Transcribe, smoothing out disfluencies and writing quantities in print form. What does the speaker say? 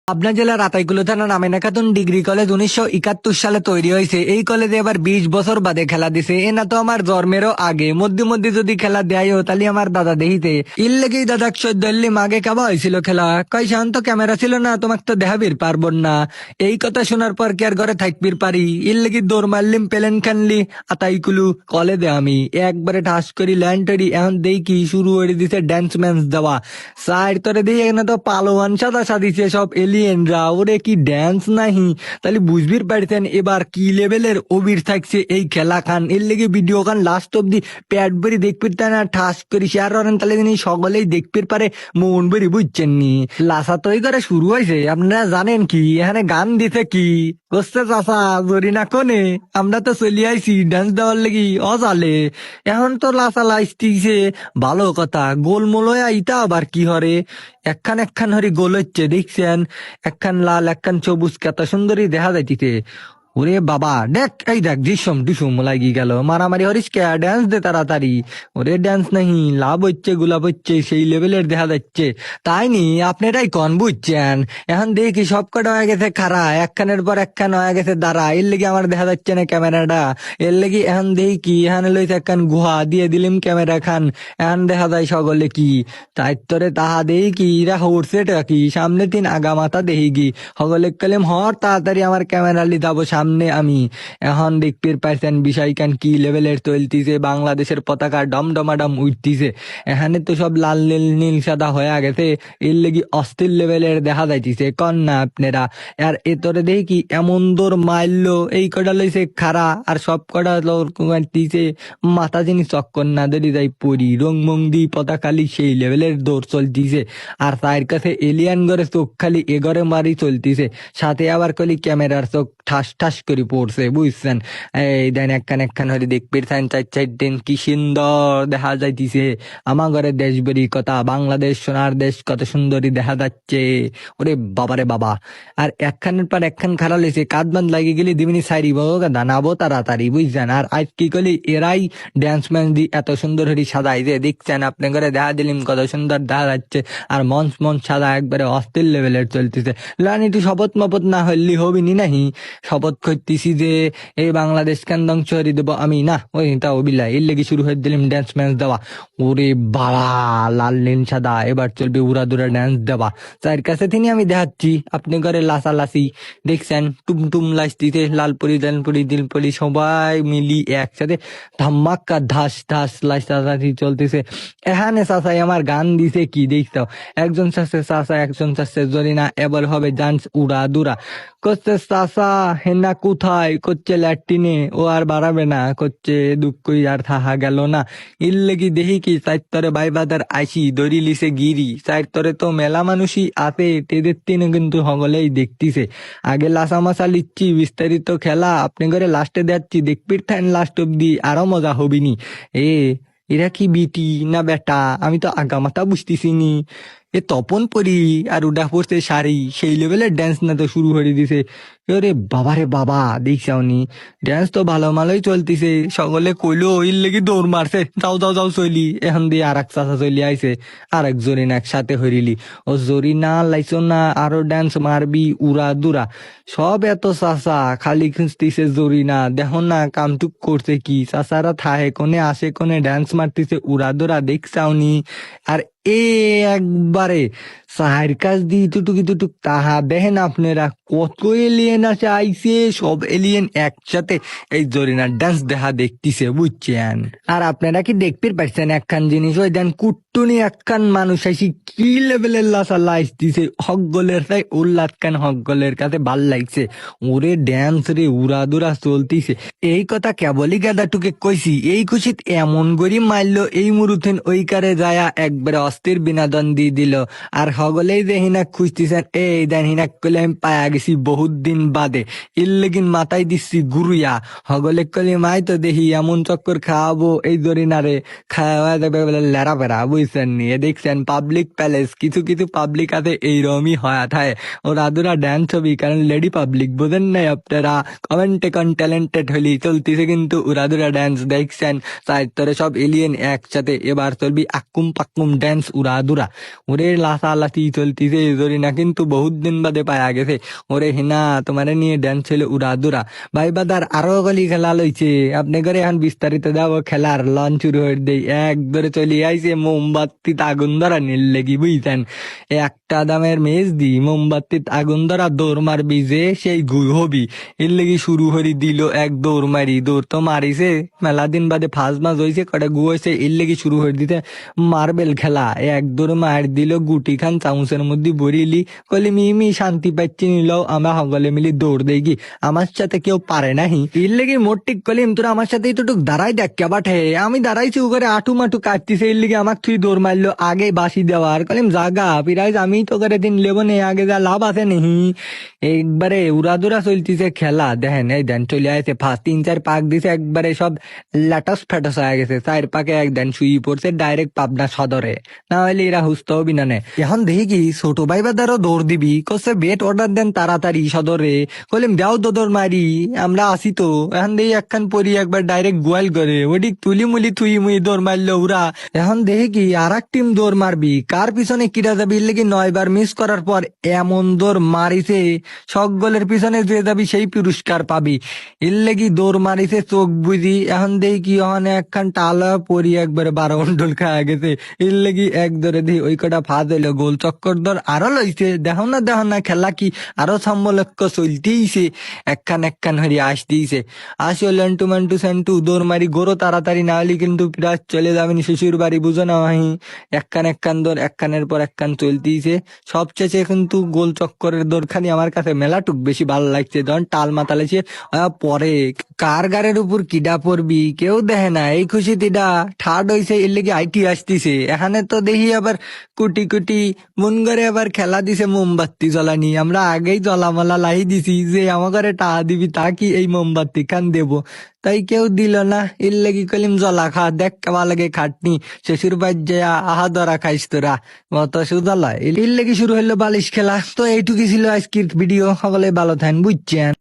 পাবনা জেলার আতাইকুলো থানার Amena Khatun degree college 1971 সালে তৈরি হয়েছে। এই কলেজে এবার 20 বছর বাদে খেলা দিছে। এ না তো আমার জন্মেরও আগে মধ্যে মধ্যে যদি খেলা দেয় তাহলে আমার দাদা দেখিতে ইর লেগেই দাদা চৈদ্দল্লিম আগে কেবা হয়েছিল খেলা। কই শান্ত ক্যামেরা ছিল না, তোমাকে তো দেখাবির পারব না। এই কথা শোনার পর কি আর ঘরে থাকবির পারি? ইর লেগে দৌড় মারলিম পেলেন খানলি আতাইকুলু কলেজে আমি একবারে ঠাস করি ল্যান্ডারি। এখন দেখি শুরু করে দিছে ড্যান্স ম্যান্স দেওয়া। সাইড তোরে দিয়ে এখানে তো পালোয়ান সাদা সাদিছে সব এলিয়েনরা। ওরে কি ড্যান্স নাহি, তাহলে বুঝবির পারতেন এবার কি লেভেলের অবির থাকছে এই খেলা খান। এর লেগে ভিডিও খান লাস্ট অব্দি প্যাট ভরি দেখবির তাই না, ঠাস করি শেয়ার করেন তাহলে তিনি সকলেই দেখবির পারে মন ভরি, বুঝছেন নি? লাসা তৈ করে শুরু হয়েছে। আপনারা জানেন কি এখানে গান দিতে কি করছে চাচা জরিনা কোনে? আমরা তো চলি আইছি ডান্স দেওয়ার লেগে অজালে। এখন তো লাসা লাইস্তিছে ভালো কথা, গোলমোলয়া ইটা আবার কি হরে? একখান একখান হরি গোল হচ্ছে দেখছেন, একখান লাল একখান সবুজ, কত সুন্দরী দেখা যাইতিতে। ওরে বাবা দেখ, এই দেখ ডিসম ডিসুম লাগি গেল মারামারি হরিস কে, ড্যান্স দে তাড়াতাড়ি। ওরে ড্যান্স নাহি, লাভ হচ্ছে গোলাপ হচ্ছে সেই লেভেলের দেখা যাচ্ছে। তাই নি আপনারাই কন, বুঝছেন? এখন দেখি সব কটা হয়ে গেছে খাড়া, একখানের পর একখান হয়ে গেছে দাঁড়া। এর লেগে আমার দেখা যাচ্ছে না ক্যামেরাটা। এর লেগে এখন দেখি কি এখানে লইছে একখান গুহা দিয়ে দিলিম ক্যামেরা খান, এখন দেখা যায় সকলে কি তাই তরে তাহা দেই কি ইরা হরছেটা কি সামনে তিন আগা মাথা দেহি কি সকলে কলেম হর তাড়াতাড়ি আমার ক্যামেরা লি যাবো সামনে আমি। এখন দেখতে পাইছেন বিষয় কান কি লেভেলের চলতিছে, বাংলাদেশের পতাকা ডমডমাডম উঠতিছে। এখানে তো সব লাল নীল নীল সাদা হয়ে গেছে, এর লেগে অস্থির লেভেলের দেখা যাইতিছে কন না আপনারা? আর এতরে দেখি কি এমন দৌড় মারলো, এই কটা লইছে খারা আর সব কটা দিছে মাথা যিনি চক্কর না ধরি যাই পরি রং মং দি পতাকালি সেই লেভেলের দৌড় চলতিছে। আর তার কাছে এলিয়ান ঘরে চোখ খালি এগরে মারি চলতিছে, সাথে আবার কলি ক্যামেরার চোখ ঠাস ঠাস করে পড়ছে, বুঝছেন? এই দেন একখান একখান হরে দেখবে চার চার দিন কি সুন্দর দেখা যাইতিছে। আমার ঘরে দেশ বরি কথা, বাংলাদেশ সোনার দেশ কত সুন্দরী দেখা যাচ্ছে। ওরে বাবারে বাবা। আর একখানের পর একখান খারাপ লেগেছে, কাঁধ বাঁধ লাগিয়ে গেলে দিবিনি সাইরিব দানাবো তাড়াতাড়ি, বুঝছেন? আর আজ কি করলি এরাই ড্যান্স ম্যান্স দি এত সুন্দর হরি সাজাই যে দেখছেন আপনি করে দেখা দিলিম কত সুন্দর দেখা যাচ্ছে। আর মঞ্চ মঞ্চ সাদা একবারে অস্থির লেভেলের চলতেছে। লানিটি শপথ মপত না হইলি হবিনি নাহি, শপথ করতেছি যে এই বাংলাদেশ কেন ধ্বংস হরি দেবো আমি না, ওই তা ওবিলা এর লেগে শুরু হয়ে দিলিম ড্যান্স ম্যান্স দেওয়া। ওরে বাবা লাল নীল সাদা, এবার চলবে উড়া দুরা ড্যান্স দেওয়া। তার কাছে তিনি আমি দেখাচ্ছি আপনি ঘরে লাসালাসি দেখছেন টুমটুম লাইস্তিতে লালপুরি দালপুরি দিলপুরি সবাই মিলি একসাথে ধাম্মাক্কা ধাস ধাস লাইস্তাসাসি চলতেছে। এখানে চাচাই আমার গান দিছে কি দেখছো, একজন চাচ্ছে চাচা একজন চাচ্ছে জরিনা এবার হবে ডান্স উড়া দুরা। করছে চাচা হেনা কোথায়, করছে ল্যাট্রিনে, ও আর বাড়াবে না, করছে দুঃখই আর থাহা গেল না। ইর লেগি দেখি কি চাইতরে বাইবাদার আইসি দড়ি লিসে গিরি, চাইতরে তো মেলা মানুষই আছে তেদের তিনে কিন্তু হগলেই দেখতিছে। আগে লাসা মাসা লিচ্ছি বিস্তারিত খেলা আপনি করে লাস্টে যাচ্ছি দেখবির থাইন লাস্ট অব্দি আরো মজা হবিনি। এ এরা কি বিটি না বেটা আমি তো আগামাতা বুঝতেছি নি। এ তপন পরি আর উডা পড়ছে শাড়ি সেই লেভেলের ড্যান্স না তো শুরু করে দিছে। এরে বাবারে বাবা দেখছাওনি, ড্যান্স তো ভালো মালোই চলতিছে। সকলে কইলো ওইর লেগে দৌড় মারছে, যাও যাও যাও চলি। এখন দিয়ে আর এক চাচা চলি আইছে, আর এক জরিনা একসাথে হরিলি। ও জরিনা লাইছো না আরো ড্যান্স মারবি উড়া দুরা। সব এত চাচা খালি খুঁজতিছে জরিনা, দেখো না কামটুক করছে কি, চাচারা থাহে কোনে আসে কোনে ড্যান্স মারতিছে উড়া দুরা দেখছাওনি। আর এ একবারে সাহের কাজ দি টুটুকি টুটুক তাহা দেখেন আপনারা কত এলিয়েন আছে আইসে, সব এলিয়েন একসাথে এই জরিনার ডান্স দেখা দেখতিছে, বুঝছেন? আর আপনারা কি দেখতে পারছেন একখান জিনিস, ওই দেন কুট্টুনি একখান মানুষ আইসি কি লেভেলের লাসা লাইসতিছে হকগলের তাই উল্লাদ খান হকগলের কাছে ভাল লাগছে। ওরে ড্যান্স রে উড়া দুরা চলতিছে। এই কথা কেবলই গাদাটুকে কইছি, এই খুশিত এমন গরি মারলো এই মুরুথেন ওই কারে যায়া একবারে অস্থির বিনোদন দিয়ে দিল। আর হগলেই যে হিনাক খুঁজতেছেন এই দেন হিনাক কলে আমি পায়া গেছি বহুত দিন বাদে, এর লেগিন মাথায় দিচ্ছি গুরুয়া। হগলে কলে মাই তো দেখি এমন চক্কর খাওয়াবো এই জরিনারে, খাওয়া দেবে বলে লেরা বেড়া, বুঝ বুঝছেন নি? এ দেখছেন পাবলিক প্যালেস, কিছু কিছু পাবলিক আছে এইরকমই হয় থাকে, ওরা দুরা ড্যান্স ছবি, কারণ লেডি পাবলিক বোঝেন নাই আপনারা, কমেন্টে কন ট্যালেন্টেড হলি চলতিছে কিন্তু উড়াদুরা ড্যান্স দেখছেন, সাহিত্যরে সব এলিয়েন একসাথে, এবার চলবি আক্কুম পাক্কুম ড্যান্স উড়াদুরা, ওরে লাসালাসি চলতিছে জরিনা কিন্তু বহুত দিন বাদে পায়া গেছে, ওরে হিনা তোমারে নিয়ে ড্যান্স ছিল উড়াদুরা। ভাই বাদার আরো গলি খেলা লইছে, আপনি করে এখন বিস্তারিত যাবো খেলার লঞ্চ শুরু হয়ে দেই, এক ধরে চলি আইছে মোমবাতিত আগুন ধরা নীল লেগি বুঝছেন, একটা দামের মেজ দি মোমবাতিত আগুন ধরা দৌড় মারবি যে সেই গুই হবি, এর লেগে শুরু হরি দিল এক দৌড় মারি, দৌড় তো মারিছে মেলা দিন বাদে ফার্স্ট মাস হয়েছে কটা গু হয়েছে, এর লেগে শুরু হয়ে দিতে মার্বেল খেলা, এক দৌড় মার দিল গুটি খান চামচের মধ্যে বরিলি, কলি মিমি শান্তি পাচ্ছি নিল, আমরা সকলে মিলি দৌড় দেই কি, আমার সাথে কেউ পারে নাহি, এর লেগে মোটিক কলিম তোরা আমার সাথে একটু দাঁড়াই দেখ কে বাঠে, আমি দাঁড়াইছি ওখানে আটু মাটু কাটতিছে, এর লিগে আমাক তুই দৌড় মারলো আগে বাসি দেওয়ার, কলিম জাগা পিরাইজ আমি তো করে দিন লেবো নে, আগে যা লাভ আছে নেহি, একবারে উড়াদুরা চলতিছে খেলা, দেখেন এই দেন চলে আসছে ফার্স্ট 3-4 পাক দিছে, একবারে সব ল্যাটাস ফ্যাটাস হয়ে গেছে, 4 পাকে এক দেন শুই পড়ছে ডাইরেক্ট পাবনা সদরে, না হলে এরা হুস্ত হবি না নে। এখন দেখি কি ছোট ভাই বাদারও দৌড় দিবি, কসে বেট অর্ডার দেন তাড়াতাড়ি সদরে, কলিম যাও দোদর মারি আমরা আসি তো, এখন দেখি একখান পরি একবার ডাইরেক্ট গোয়াল করে ওটি তুলি মুলি তুই মুই দৌড় মারলো উড়া, এখন দেখি কি আর এক টিম দৌড় মারবি, কার পিছনে কিরা যাবি, এর লেগে 9 বার মিস করার পর এমন দৌড় মারিছে, সব গোলের পিছনে যে যাবি সেই পুরস্কার পাবি, এর লেগে দৌড় মারিছে চোখ বুঝি, এখন দেখি কি ওখানে একখান টালা পরি একবারে 12 ঘন্টল খাওয়া গেছে, এর লেগে এক ধরে দিই ওই কটা ফাঁদ হইলো, গোল চক্কর দর আরো লইছে, দেখো না খেলা কি আরো সম্বলক্ষ চলতেইছে, একখান একখান হরি আস দিয়েছে, আসো লন্টু মান্টু সেন্টু দৌড় মারি গরো তাড়াতাড়ি, না হলে কিন্তু প্রায় চলে যাবেন শ্বশুর বাড়ি, বুঝো না ভাই, একখান একখান দৌড় একখানের পর একখান চলতেইছে, সবচেয়ে কিন্তু গোল চক্করের দৌড়খানি আমার কাছে মেলাটুক বেশি ভালো লাগছে, যখন টাল মাতালেছে পরে কার গাড়ের উপর কিডা পড়বি কেউ দেখে না, এই খুশি তিডা ঠাড হইছে, এর লেগে আইটি আসতিছে, এখানে তো দেখি আবার কুটি কুটি মন করে আবার খেলা দিছে মোমবাতি জ্বলানি, আমরা আগেই জ্বলামালা লাই দিছি যে আমার ঘরে টাকা দিবি তা কি এই মোমবাতি খান দেবো, তাই কেউ দিল না, এর লেগে কলিম জ্বলা খা দেখ কেমন লাগে খাটনি, শ্বশুর বাড়ি যায় আহা ধরা খাইস তোরা মত সুজালা, এর লেগে শুরু হইলো বালিশ খেলা। তো এইটুকুই ছিল আজকের ভিডিও, সকলে ভালো থাকেন বুঝছেন।